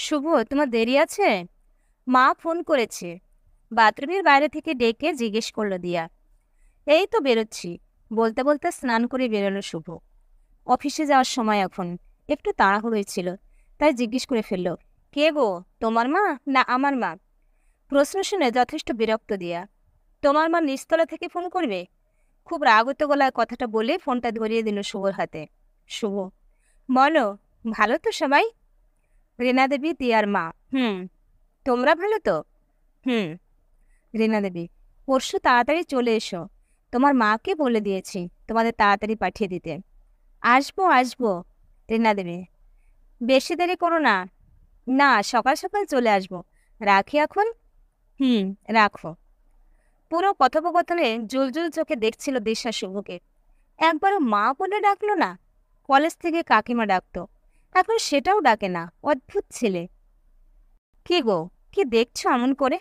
শুভ, তোমার দেরি আছে? মা ফোন করেছে। বাথরুমের বাইরে থেকে ডেকে জিজ্ঞেস করলো দিয়া। এই তো বেরোচ্ছি, বলতে বলতে স্নান করে বেরোলো শুভ। অফিসে যাওয়ার সময় এখন। একটু তাড়াহুড়োই ছিল, তাই জিজ্ঞেস করে ফেললো, কে গো, তোমার মা না আমার মা? প্রশ্ন শুনে যথেষ্ট বিরক্ত দিয়া। তোমার মা নিচতলা থেকে ফোন করবে? খুব রাগত গলায় কথাটা বলে ফোনটা ধরিয়ে দিল শুভর হাতে। শুভ, বলো, ভালো তো সবাই? রীনা দেবী, দিয়ার মা। হুম। তোমরা ভালো তো? হুম। রীনা দেবী, পরশু তাড়াতাড়ি চলে এসো। তোমার মাকে বলে দিয়েছি তোমাদের তাড়াতাড়ি পাঠিয়ে দিতে। আসবো আসবো। রীনা দেবী, বেশি দেরি করো না। না, সকাল সকাল চলে আসবো। রাখি এখন। হুম, রাখো। পুরো কথোপকথনে জুলজুল চোখে দেখছিল দিশা শুভকে। একবারও মা বলে ডাকলো না। কলেজ থেকে কাকিমা ডাকতো, এখন সেটাও ডাকে না। অদ্ভুত ছেলে। কি গো, কি দেখছো এমন করে?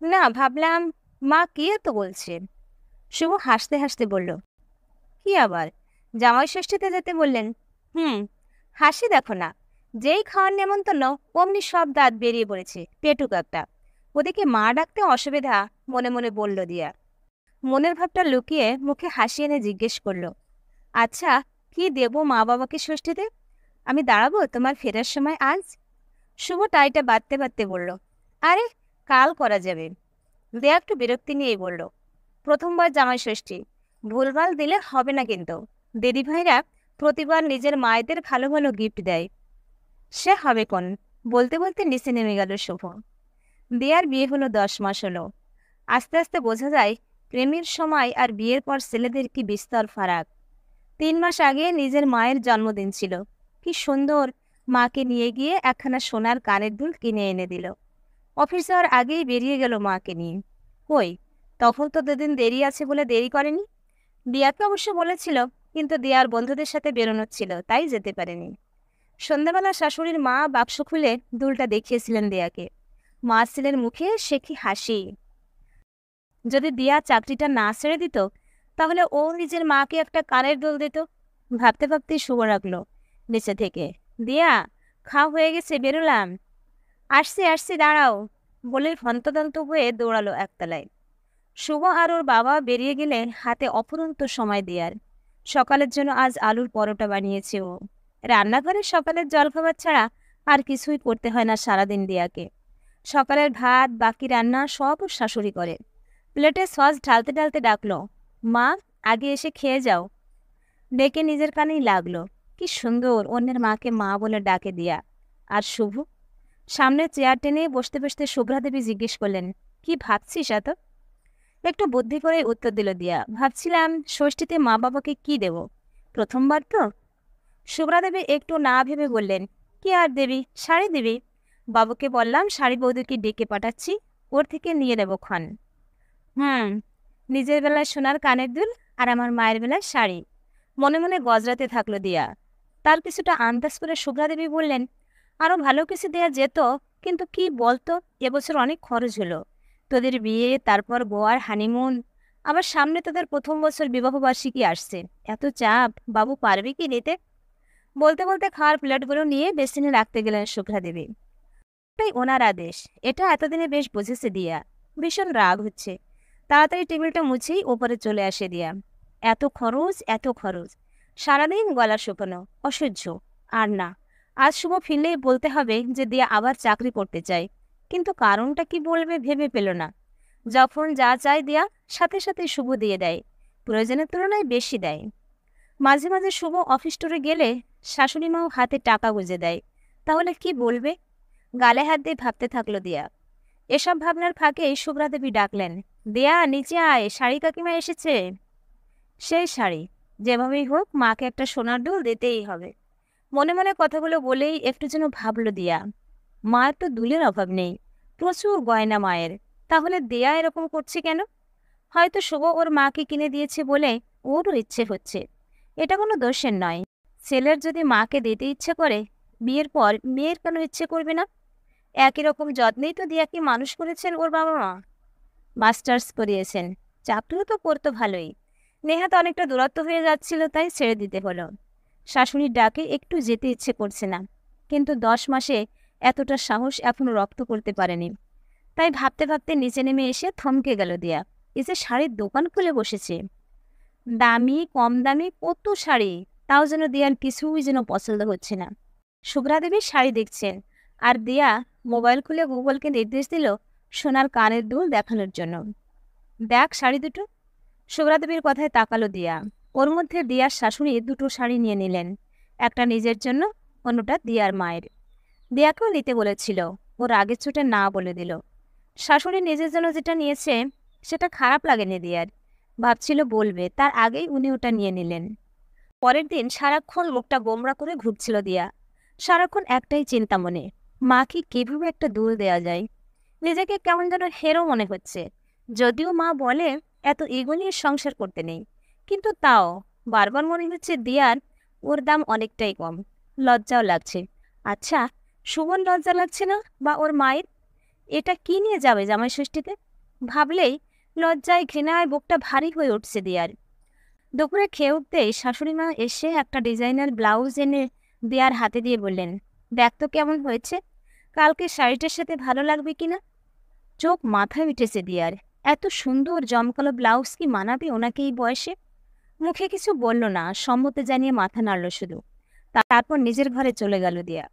না, ভাবলাম মা কি এত বলছে। শুভ হাসতে হাসতে বলল, কি আবার? জামাই ষষ্ঠীতে যেতে বললেন। হুম। হাসি দেখো না, যেই খাওয়ার নেমন্তন্ন অমনি সব দাঁত বেরিয়ে পড়েছে, পেটুক একটা। ওদিকে মা ডাকতে অসুবিধা, মনে মনে বলল দিয়া। মনের ভাবটা লুকিয়ে মুখে হাসি এনে জিজ্ঞেস করলো, আচ্ছা, কি দেবো মা বাবাকে ষষ্ঠীতে? আমি দাঁড়াবো তোমার ফেরার সময় আজ? শুভ টাইটা বাঁধতে বাঁধতে বলল, আরে, কাল করা যাবে। দেয়া একটু বিরক্তি নিয়েই বলল, প্রথমবার জামাই ষষ্ঠী, ভুলভাল দিলে হবে না কিন্তু। দিদিভাইরা প্রতিবার নিজের মায়েদের ভালো ভালো গিফট দেয়। সে হবে কোন? বলতে বলতে নিচে নেমে গেল শুভ। দিয়ার বিয়ে হলো 10 মাস হলো। আস্তে আস্তে বোঝা যায় প্রেমের সময় আর বিয়ের পর ছেলেদের কি বিস্তর ফারাক। 3 মাস আগে নিজের মায়ের জন্মদিন ছিল। কি সুন্দর, মাকে নিয়ে গিয়ে একখানা সোনার কানের দুল কিনে এনে দিল। অফিস যাওয়ার আগেই বেরিয়ে গেল মাকে নিয়ে। কই, তখন তো দুদিন দেরি আছে বলে দেরি করেনি। দিয়াকে অবশ্য বলেছিল, কিন্তু দিয়ার বন্ধুদের সাথে বেরোনোর ছিল, তাই যেতে পারেনি। সন্ধ্যাবেলা শাশুড়ির মা বাক্স খুলে দুলটা দেখিয়েছিলেন দিয়াকে। মা ছেলের মুখে সে কি হাসি! যদি দিয়া চাকরিটা না ছেড়ে দিত, তাহলে ও নিজের মাকে একটা কানের দুল দিত। ভাবতে ভাবতেই শুভ রাখলো নিচে থেকে, দিয়া, খাওয়া হয়ে গেছে, বেরোলাম। আসছি আসছি, দাঁড়াও, বলে হন্তদন্ত হয়ে দৌড়ালো একতলায়। শুভ আর ওর বাবা বেরিয়ে গেলে হাতে অফুরন্ত সময় দেয়ার। সকালের জন্য আজ আলুর পরোটা বানিয়েছে ও। রান্নাঘরে সকালের জলখাবার ছাড়া আর কিছুই করতে হয় না সারাদিন দিয়াকে। সকালের ভাত বাকি রান্না সব ওর শাশুড়ি করে। প্লেটে সস ঢালতে ঢালতে ডাকলো, মা, আগে এসে খেয়ে যাও। ডেকে নিজের কানেই লাগলো। কি সুন্দর অন্যের মাকে মা বলে ডাকে দিয়া। আর শুভ সামনে চেয়ার টেনে বসতে বসতে শুভ্রা দেবী জিজ্ঞেস করলেন, কি ভাবছিস এত? একটু বুদ্ধি করে উত্তর দিল দিয়া, ভাবছিলাম ষষ্ঠীতে মা বাবাকে কি দেব। প্রথমবার তো। শুভ্রা দেবী একটু না ভেবে বললেন, কি আর দেবী, শাড়ি দিবি। বাবুকে বললাম শাড়ি বৌদিকে ডেকে পাঠাচ্ছি, ওর থেকে নিয়ে নেব ক্ষণ। হুম। নিজের বেলায় সোনার কানের দুল, আর আমার মায়ের বেলায় শাড়ি। মনে মনে গজরাতে থাকলো দিয়া। তার কিছুটা আন্দাজ করে শুভ্রা দেবী বললেন, আরো ভালো কিছু দেয়া যেত, কিন্তু কি বলতো, এবছর অনেক খরচ হলো। তোদের বিয়ে, তারপর গোয়ার হানিমুন, আবার সামনে তোদের প্রথম বছর বিবাহবার্ষিকী আসছে। এত চাপ, বাবু পারবে কি নিতে? বলতে বলতে খাওয়ার প্লেটগুলো নিয়ে বেসিনে রাখতে গেলেন শুভ্রা দেবী। এটাই ওনার আদেশ, এটা এতদিনে বেশ বুঝেছে দিয়া। ভীষণ রাগ হচ্ছে। তাড়াতাড়ি টেবিলটা মুছেই ওপরে চলে আসে দিয়া। এত খরচ, এত খরচ, সারাদিন গলা শুকানো, অসহ্য। আর না, আজ শুভ ফিরলেই বলতে হবে যে দিয়া আবার চাকরি করতে চায়। কিন্তু কারণটা কি বলবে ভেবে পেল না। যখন যা চায় দিয়া সাথে সাথে শুভ দিয়ে দেয়, প্রয়োজনের তুলনায় বেশি দেয়। মাঝে মাঝে শুভ অফিস টুরে গেলে শাশুড়ি মাও হাতে টাকা গুঁজে দেয়। তাহলে কি বলবে? গালে হাত দিয়ে ভাবতে থাকলো দিয়া। এসব ভাবনার ফাঁকে শুভ্রা দেবী ডাকলেন, দেয়া, নিচে আয়, শাড়ি কাকিমা এসেছে। সেই শাড়ি, যেভাবেই হোক মাকে একটা সোনার দুল দিতেই হবে। মনে মনে কথাগুলো বলেই একটু যেন ভাবলো দিয়া। মায়ের তো দুলের অভাব নেই, প্রচুর গয়না মায়ের। তাহলে দেয়া এরকম করছে কেন? হয়তো শুভ ওর মাকে কিনে দিয়েছে বলে ওরও ইচ্ছে হচ্ছে। এটা কোনো দোষের নয়। ছেলের যদি মাকে দিতে ইচ্ছে করে, বিয়ের পর মেয়ের কেন ইচ্ছে করবে না? একই রকম যত্নেই তো দিয়াকে মানুষ করেছেন ওর বাবা মা। মাস্টার্স করিয়েছেন, চাকরিও তো করতো ভালোই। নেহাত অনেকটা দূরত্ব হয়ে যাচ্ছিল, তাই ছেড়ে দিতে হলো। শাশুড়ির ডাকে একটু যেতে ইচ্ছে করছে না, কিন্তু 10 মাসে এতটা সাহস এখনো রপ্ত করতে পারেনি। তাই ভাবতে ভাবতে নিচে নেমে এসে থমকে গেল দিয়া। এসে শাড়ির দোকান খুলে বসেছে। দামি কম দামি কত শাড়ি, তাও যেন দিয়ার কিছুই যেন পছন্দ হচ্ছে না। শুভ্রা দেবী শাড়ি দেখছেন, আর দিয়া মোবাইল খুলে গুগলকে নির্দেশ দিল সোনার কানের দুল দেখানোর জন্য। দেখ শাড়ি দুটো। শুভ্রা দেবীর কথায় তাকালো দিয়া। ওর মধ্যে দিয়ার শাশুড়ি দুটো শাড়ি নিয়ে নিলেন, একটা নিজের জন্য, অন্যটা দিয়ার মায়ের। দিয়াকেও নিতে বলেছিল, ওর আগের চোটে না বলে দিল। শাশুড়ি নিজের জন্য যেটা নিয়েছে সেটা খারাপ লাগেনি দিয়ার, ভাবছিল বলবে, তার আগেই উনি ওটা নিয়ে নিলেন। পরের দিন সারাক্ষণ মুখটা গোমড়া করে ঘুরছিল দিয়া। সারাক্ষণ একটাই চিন্তা মনে, মাকে কিভাবে একটা দুল দেয়া যায়। নিজেকে কেমন যেন হেরো মনে হচ্ছে। যদিও মা বলে এত ইগো নিয়ে সংসার করতে নেই, কিন্তু তাও বারবার মনে হচ্ছে দিয়ার ওর দাম অনেকটাই কম। লজ্জাও লাগছে। আচ্ছা, সুমন লজ্জা লাগছে না? বা ওর মায়ের? এটা কি নিয়ে যাবে জামাই ষষ্ঠীতে? ভাবলেই লজ্জায় ঘৃণায় বুকটা ভারী হয়ে উঠছে দিয়ার। দুপুরে খেয়ে উঠতেই শাশুড়ি মা এসে একটা ডিজাইনার ব্লাউজ এনে দিয়ার হাতে দিয়ে বললেন, দেখ তো কেমন হয়েছে, কালকে শাড়িটার সাথে ভালো লাগবে কিনা। চোখ মাথায় উঠেছে দিয়ার। এত সুন্দর জমকালো ব্লাউজ কি মানাবে ওনাকে এই বয়সে? মুখে কিছু বলল না, সম্মতি জানিয়ে মাথা নাড়ল শুধু। তারপর নিজের ঘরে চলে গেল দিয়া।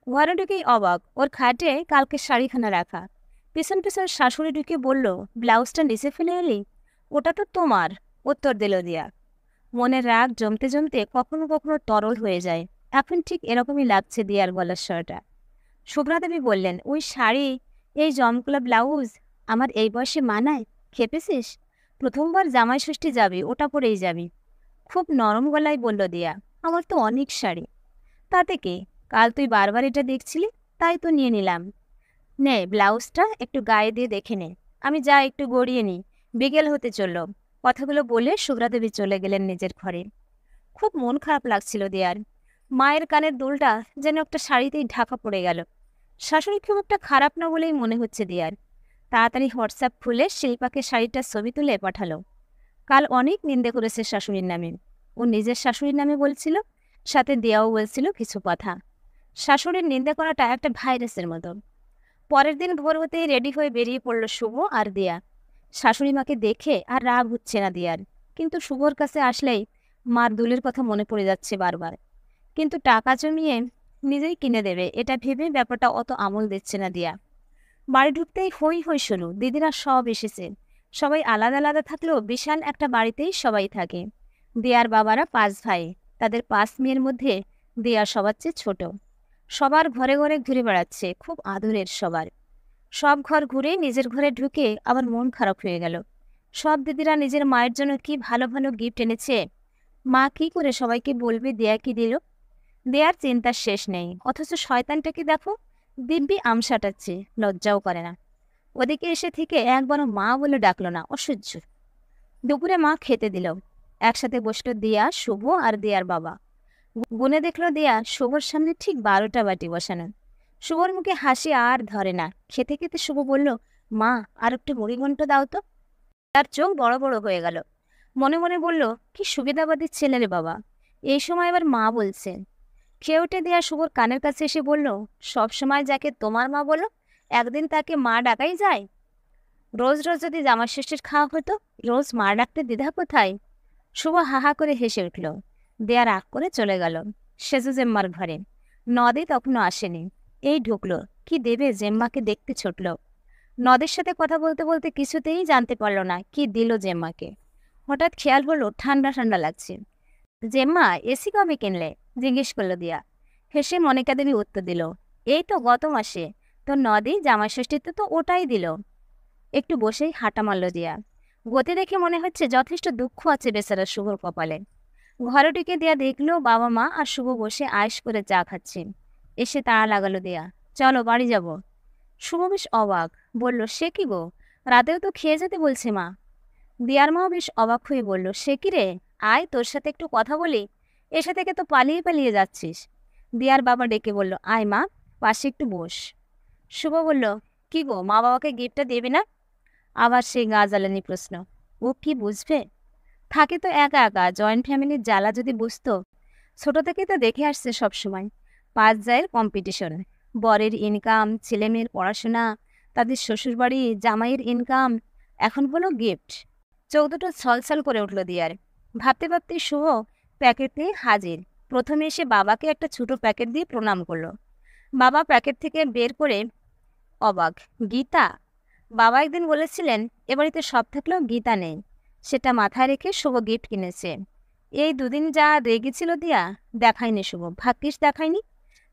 ঘরে ঢুকেই অবাক, ওর খাটে কালকে শাড়িখানা রাখা। পিছন পিছন শাশুড়ি ঢুকে বলল, ব্লাউজটা নিচে ফেলে এলি? ওটা তো তোমার, উত্তর দিল দিয়া। মনের রাগ জমতে জমতে কখনো কখনো তরল হয়ে যায়। এখন ঠিক এরকমই লাগছে দিয়ার গলার স্বরটা। শুভ্রা দেবী বললেন, ওই শাড়ি, এই জমকলা ব্লাউজ আমার এই বয়সে মানায়? খেপেছিস? প্রথমবার জামাই ষষ্ঠী যাবি, ওটা পরেই যাবি। খুব নরম গলায় বলল দিয়া, আমার তো অনেক শাড়ি। তাতে কি, কাল তুই বারবার এটা দেখছিলি, তাই তো নিয়ে নিলাম। নে ব্লাউজটা একটু গায়ে দিয়ে দেখে নে, আমি যা একটু গড়িয়ে নিই, বিকেল হতে চলল। কথাগুলো বলে শুভ্রা দেবী চলে গেলেন নিজের ঘরে। খুব মন খারাপ লাগছিল দিয়ার। মায়ের কানের দুলটা যেন একটা শাড়িতেই ঢাকা পড়ে গেল। শাশুড়ি খুব একটা খারাপ না বলেই মনে হচ্ছে দিয়ার। তাড়াতাড়ি হোয়াটসঅ্যাপ খুলে শিল্পাকে শাড়িটার ছবি তুলে পাঠালো। কাল অনেক নিন্দে করেছে শাশুড়ির নামে। ও নিজের শাশুড়ির নামে বলছিল, সাথে দিয়াও বলছিল কিছু কথা। শাশুড়ির নিন্দে করাটা একটা ভাইরাসের মতো। পরের দিন ভোর হতেই রেডি হয়ে বেরিয়ে পড়ল শুভ আর দিয়া। শাশুড়ি মাকে দেখে আর রাগ হচ্ছে না দিয়ার, কিন্তু শুভর কাছে আসলেই মার দুলের কথা মনে পড়ে যাচ্ছে বারবার। কিন্তু টাকা জমিয়ে নিজেই কিনে দেবে এটা ভেবে ব্যাপারটা অত আমল দিচ্ছে না দিয়া। বাড়ি ঢুকতেই হই হই শুরু, দিদিরা সব এসেছে। সবাই আলাদা আলাদা থাকলেও বিশাল একটা বাড়িতেই সবাই থাকে। দিয়ার বাবারা 5 ভাই, তাদের 5 মেয়ের মধ্যে দিয়া সবার চেয়ে ছোট। সবার ঘরে ঘরে ঘুরে বেড়াচ্ছে, খুব আদরের সবার। সব ঘর ঘুরে নিজের ঘরে ঢুকে আবার মন খারাপ হয়ে গেল। সব দিদিরা নিজের মায়ের জন্য কি ভালো ভালো গিফট এনেছে। মা কি করে সবাইকে বলবে দেয়া কি দিল। দেয়ার চিন্তার শেষ নেই, অথচ শয়তানটাকে দেখো, দিব্যি আম সাটাচ্ছে, লজ্জাও করে না। ওদিকে এসে থেকে একবারও মা বলে ডাকলো না, অসহ্য। দুপুরে মা খেতে দিল। একসাথে বসলো দিয়া, শুভ আর দিয়ার বাবা। গুনে দেখলো দিয়া শুভর সামনে ঠিক 12টা বাটি বসানো। শুভর মুখে হাসি আর ধরে না। খেতে খেতে শুভ বলল, মা আর একটু মুড়িঘণ্ট দাও তো। তার চোখ বড় বড় হয়ে গেল। মনে মনে বলল, কি সুবিধাবাদী ছেলে রে বাবা, এই সময় আবার মা বলছে। খেয়ে উঠে দেয়া শুভর কানের কাছে এসে বলল, সব সময় যাকে তোমার মা বলো, একদিন তাকে মা ডাকাই যায়? রোজ রোজ যদি জামাই ষষ্ঠীর খাওয়া হতো, রোজ মা ডাকতে দ্বিধা কোথায়? শুভ হাহা করে হেসে উঠল। দেয়া রাগ করে চলে গেল সেজু জেম্মার ঘরে। নদী তখনও আসেনি, এই ঢুকলো। কি দেবে জেম্মাকে দেখতে ছুটল। নদের সাথে কথা বলতে বলতে কিছুতেই জানতে পারল না কি দিল জেম্মাকে। হঠাৎ খেয়াল হলো ঠান্ডা ঠান্ডা লাগছে। জেম্মা এসি কবে কিনলে? জিজ্ঞেস করলো দিয়া। হেসে মনিকা দেবী উত্তর দিল, এই তো গত মাসে। তো নদী জামাই ষষ্ঠীতে তো ওটাই দিল। একটু বসেই হাঁটা মারল দিয়া। গতি দেখে মনে হচ্ছে যথেষ্ট দুঃখ আছে বেচারা শুভর কপালে। ঘরে ঢুকে দিয়া দেখলো বাবা মা আর শুভ বসে আয়েশ করে চা খাচ্ছে। এসে তাড়া লাগালো দিয়া, চলো বাড়ি যাব। শুভ বেশ অবাক, বলল, সে কি গো, রাতেও তো খেয়ে যেতে বলছে মা। দিয়ার মাও বেশ অবাক হয়ে বলল, সে কি রে, আয় তোর সাথে একটু কথা বলি, এসে থেকে তো পালিয়ে পালিয়ে যাচ্ছিস। দিয়ার বাবা ডেকে বলল, আয় মা, পাশে একটু বস। শুভ বলল, কি গো, মা বাবাকে গিফটটা দেবে না? আবার সেই গা জ্বালানি প্রশ্ন। ও কি বুঝবে, থাকে তো একা একা, জয়েন্ট ফ্যামিলির জ্বালা যদি বুঝতো। ছোট থেকে তো দেখে আসছে সবসময় 5 জায়ের কম্পিটিশন। বরের ইনকাম, ছেলেমেয়ের পড়াশোনা, তাদের শ্বশুরবাড়ি, জামাইয়ের ইনকাম, এখন হলো গিফট। চৌদ্দটা ছলছল করে উঠল দিয়ার। ভাবতে ভাবতে শুভ প্যাকেট নিয়ে হাজির। প্রথমে এসে বাবাকে একটা ছোট প্যাকেট দিয়ে প্রণাম করলো। বাবা প্যাকেট থেকে বের করে অবাক, গীতা! বাবা একদিন বলেছিলেন এ বাড়িতে সব থাকলেও গীতা নেই। সেটা মাথায় রেখে শুভ গিফট কিনেছে। এই দুদিন যা রেগেছিল দিয়া, দেখায়নি শুভ, ভাগ্যিস দেখায়নি।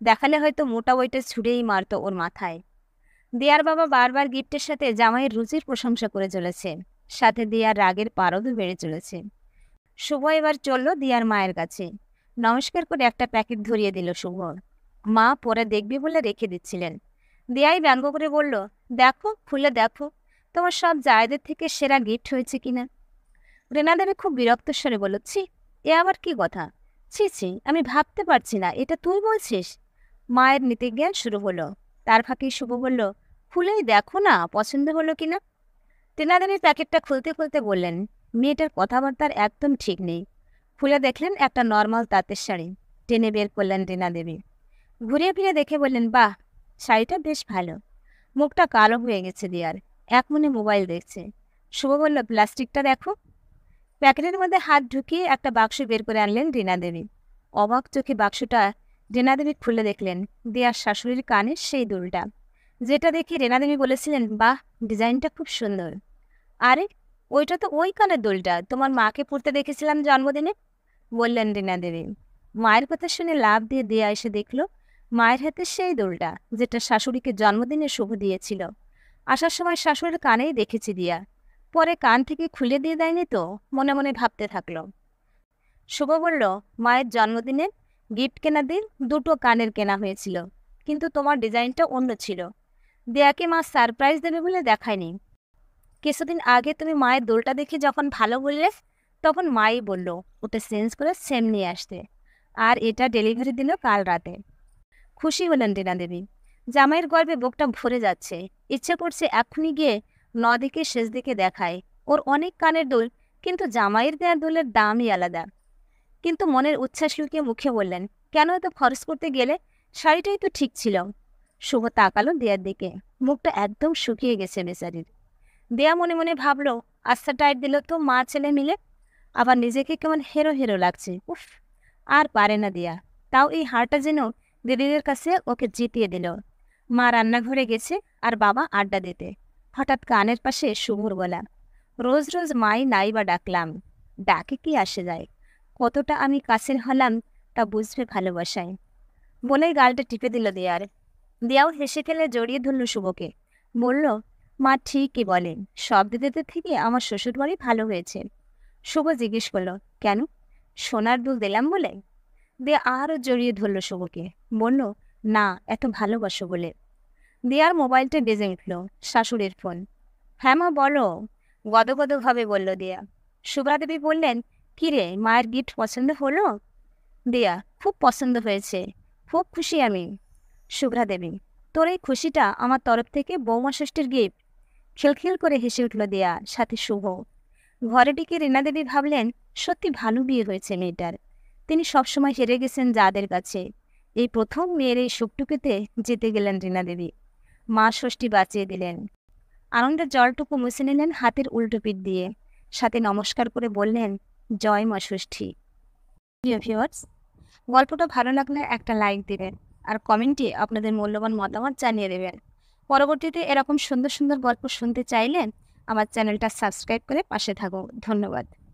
দেখালে হয়তো মোটা বইটা ছুঁড়েই মারতো ওর মাথায়। দিয়ার বাবা বারবার গিফটের সাথে জামাইয়ের রুচির প্রশংসা করে চলেছে, সাথে দিয়ার রাগের পারদও বেড়ে চলেছে। শুভ এবার চলল দিয়ার মায়ের কাছে। নমস্কার করে একটা প্যাকেট ধরিয়ে দিল শুভ। মা পরে দেখবি বলে রেখে দিচ্ছিলেন। দিয়াই ব্যঙ্গ করে বলল, দেখো, খুলে দেখো, তোমার সব জায়েদের থেকে সেরা গিফট হয়েছে কিনা। রেনা দেবী খুব বিরক্ত স্বরে বলল, ছি, এ আবার কি কথা? ছি ছি, আমি ভাবতে পারছি না এটা তুই বলছিস। মায়ের নীতিজ্ঞান শুরু হলো। তার ফাঁকে শুভ বলল, খুলেই দেখো না পছন্দ হলো কিনা। রেনা দেবী প্যাকেটটা খুলতে খুলতে বললেন, মেয়েটার কথাবার্তার একদম ঠিক নেই। খুলে দেখলেন একটা নর্মাল তাঁতের শাড়ি। টেনে বের করলেন রেনা দেবী। ঘুরিয়ে ফিরে দেখে বললেন, বাহ, শাড়িটা বেশ ভালো। মুখটা কালো হয়ে গেছে দিয়ার, এক মনে মোবাইল দেখছে। শুভ বলল, প্লাস্টিকটা দেখো। প্যাকেটের মধ্যে হাত ঢুকিয়ে একটা বাক্স বের করে আনলেন রিনা দেবী। অবাক চোখে বাক্সটা রেনা দেবী খুলে দেখলেন দিয়ার শাশুড়ির কানের সেই দুলটা, যেটা দেখে রেনা দেবী বলেছিলেন, বাহ, ডিজাইনটা খুব সুন্দর। আরে, ওইটা তো ওই কানের দুলটা তোমার মাকে পরতে দেখেছিলাম জন্মদিনে, বললেন রিনা দেবী। মায়ের কথা শুনে লাভ দিয়ে দিয়া এসে দেখল মায়ের হাতে সেই দুলটা, যেটা শাশুড়িকে জন্মদিনে শুভ দিয়েছিল। আসার সময় শাশুড়ির কানেই দেখেছি দিয়া, পরে কান থেকে খুলে দিয়ে দেয়নি তো, মনে মনে ভাবতে থাকলো। শুভ বলল, মায়ের জন্মদিনে গিফট কেনা দিন দুটো কানের কেনা হয়েছিল, কিন্তু তোমার ডিজাইনটা অন্য ছিল। দেয়াকে মা সারপ্রাইজ দেবে বলে দেখায়নি। কিছুদিন আগে তুমি মায়ের দোলটা দেখে যখন ভালো বললে, তখন মাই বলল ওটা চেঞ্জ করে সেম নিয়ে আসতে, আর এটা ডেলিভারি দিল কাল রাতে। খুশি হলেন রিনা দেবী। জামাইয়ের গর্বে বুকটা ভরে যাচ্ছে। ইচ্ছে করছে এক্ষুনি গিয়ে নদিকে শেষ দিকে দেখায় ওর অনেক কানের দুল, কিন্তু জামাইয়ের দেওয়ার দুলের দামই আলাদা। কিন্তু মনের উচ্ছ্বাস লুকিয়ে মুখে বললেন, কেন এত খরচ করতে গেলে? শাড়িটাই তো ঠিক ছিল। শুভ তাকালো দেয়ার দিকে, মুখটা একদম শুকিয়ে গেছে বেচারির। দেয়া মনে মনে ভাবলো, আস্থা টাইট দিল তো মা ছেলে মিলে, আবার নিজেকে কেমন হেরো হেরো লাগছে। উফ, আর পারে না দেয়া। তাও এই হারটা যেন দিদিদের কাছে ওকে জিতিয়ে দিল। মা রান্নাঘরে গেছে আর বাবা আড্ডা দিতে। হঠাৎ কানের পাশে শুভর গলা, রোজ রোজ মাই নাই বা ডাকলাম, ডাকে কি আসে যায়, কতটা আমি কাছের হলাম তা বুঝবে ভালোবাসায়, বলেই গালটা টিপে দিল দেয়ার। দেয়াও হেসে ফেলে জড়িয়ে ধরল শুভকে, বলল, মা ঠিকই বলেন, সব দিদিদের থেকে আমার শ্বশুরবাড়ি ভালো হয়েছে। শুভ জিজ্ঞেস করলো, কেন? সোনার দুল দিলাম বলে। দেয়া আরও জড়িয়ে ধরল শুভকে, বলল, না, এত ভালোবাসো বলে। দেয়ার মোবাইলটা বেজে উঠল, শাশুড়ির ফোন। হ্যাঁ মা, বলো, গদগদভাবে বলল দেয়া। শুভ্রা দেবী বললেন, কিরে, মায়ের গিফট পছন্দ হলো? দেয়া, খুব পছন্দ হয়েছে, খুব খুশি আমি। শুভ্রা দেবী, তোর এই খুশিটা আমার তরফ থেকে বৌমা ষষ্ঠীর গিফট। খিলখিল করে হেসে উঠল দেয়া, সাথে শুভ। ঘরে ডেকে রেনা দেবী ভাবলেন, সত্যি ভালো বিয়ে হয়েছে মেয়েটার। তিনি সবসময় হেরে গেছেন যাদের কাছে, এই প্রথম মেয়ের এই সুখটুকুতে জিতে গেলেন রেনা দেবী। মা ষষ্ঠী বাঁচিয়ে দিলেন। আনন্দের জলটুকু মুছে নিলেন হাতের উল্টো পিঠ দিয়ে, সাথে নমস্কার করে বললেন, জয় মা ষষ্ঠী। প্রিয় ভিউয়ার্স, গল্পটা ভালো লাগলে একটা লাইক দিবেন আর কমেন্টে আপনাদের মূল্যবান মতামত জানিয়ে দেবেন। পরবর্তীতে এরকম সুন্দর সুন্দর গল্প শুনতে চাইলে আমার চ্যানেলটা সাবস্ক্রাইব করে পাশে থাকুন। ধন্যবাদ।